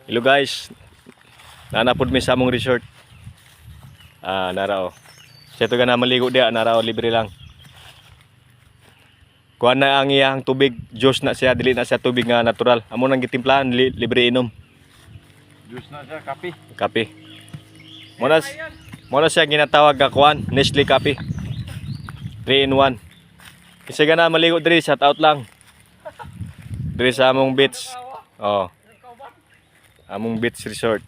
Hello guys, nanapod mi sa among resort. Narao. Sa ito ka na maligo diya, narao libre lang. Kuha na ang iyang tubig, juice na siya, dili na siya tubig nga natural. Amo nang gitimplahan, libre inom. Juice na siya, kape. Kape. Muna siya ginatawag nga kuan, Nestle Kape. 3 in 1. Kasi ka na maligo diri, shout out lang. Diri sa among beach. Oh. Among beach resort.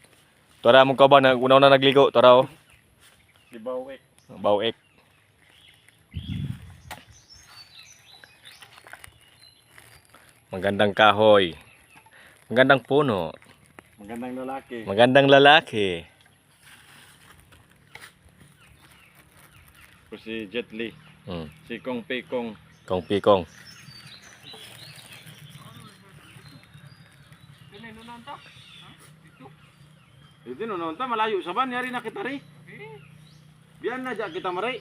Tora among kauban, una na nagligo, tora oh. Di Bawek. Bawek. Magandang kahoy. Magandang puno. Magandang lalaki. Magandang lalaki. Ko si Jet Li. Si Kong Pekong. Kong Pikong. Hindi no, nonta malayo sa ban, yari na kita ri. Biyan na dyan kita maray.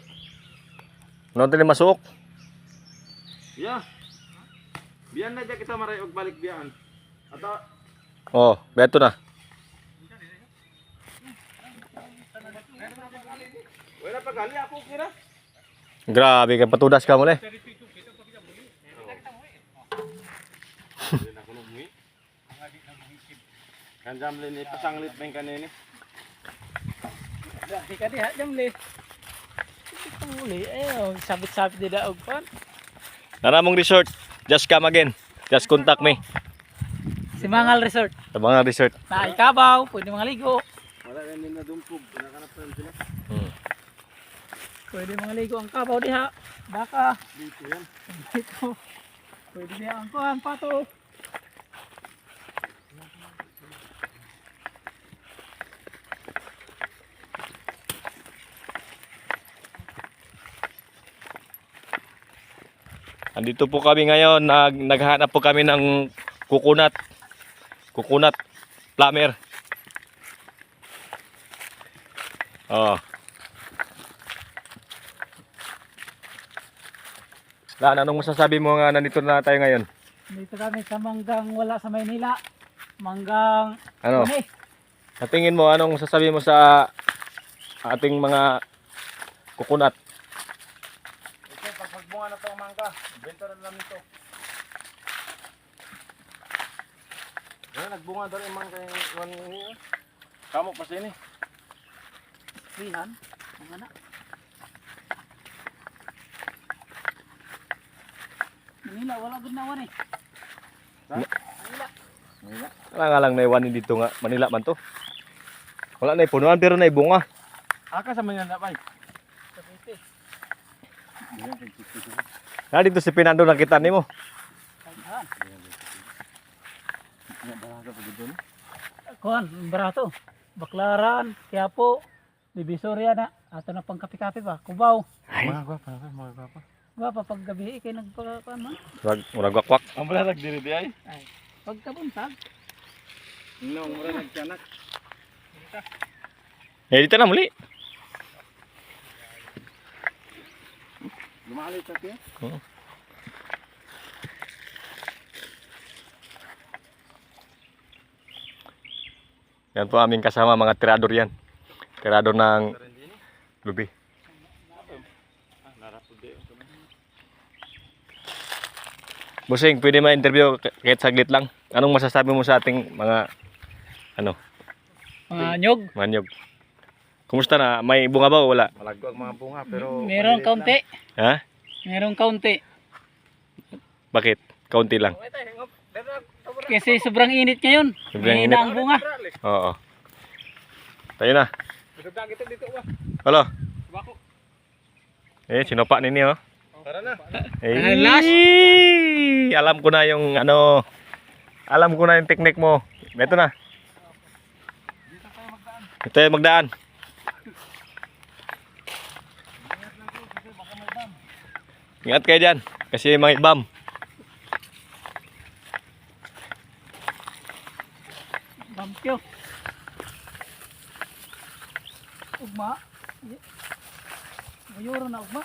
Ano tali masuk? Ya. Biyan na dyan kita maray og balik biyan. Ato, Oh, beto na. wala pa gali ako kira. Grabe ka patudas ka mo le. Hindi na kuno mui. Kanjam lini pasanglit bang kanini. Dahil ka diha jam le. Itong uli sabit-sabit di daog pan. Naramong resort. Just come again. Just contact me. Simangal Resort. Sa mga resort. Na ikabaw, pwede mga ligo. Wala rin din na dumpog. Nakanap pa rin sila. Pwede mga ligo ang kabaw diha. Baka Dito yan. dito. Pwede diha ang kuhan pato. Andito po kami ngayon, naghahanap po kami ng coconut plumber. Oh. Anong masasabi mo nga nandito na tayo ngayon? Dito kami sa Manggang wala sa Maynila. Manggang Ano? Pune. Sa tingin mo, anong masasabi mo sa ating mga coconut? Ito, pag pagbunga na ito ang mangga, benta na lang ito. Wala, nagbunga daw yung mangga yung niya. Kamu pa sini. Rihan. Mga na. Manila, wala ginawan eh. Manila. Wala nga lang naiwanin dito nga, Manila man to. Wala na ipunuan pero na ibunga. Aka sa Manila na, bay. Cavite. Na dito si Pinando nakita nimo. Taghan. Balaga pa dito, no? Kuhan, barato. Baklaran, Quiapo, Divisoria na. Ato na pang kape-kape ba? Kubaw. Mga gwapa, mga gwapa. Ba pa pag gabi kay nagpakakuan man. Murag wakwak. Ang balalag diri di ay. Ay, pagkabuntag. No, mura nagtiyanak. Eh dito na muli. Lumalit sa tiya. Oo. Yan po aming kasama mga tirador yan. Tirador ng lubi. Busing, pwede ma-interview kahit saglit lang. Anong masasabi mo sa ating mga Mga nyog. manyog? Kumusta na? May bunga ba o wala? Malagko ang mga bunga pero Merong kaunti. Ha? Merong kaunti. Bakit? Kaunti lang. Kasi sobrang init ngayon. Sobrang Mahina init. ang bunga. Oo. Tayo na. Halo. Eh, sinopa ninyo. Oh. Tara na. Eh, Last. alam ko na yung alam ko na yung technique mo. Ito na. Ito yung magdaan. Ingat kayo dyan. Kasi may ibam. Bampyo. Ugma. Mayuro na ugma.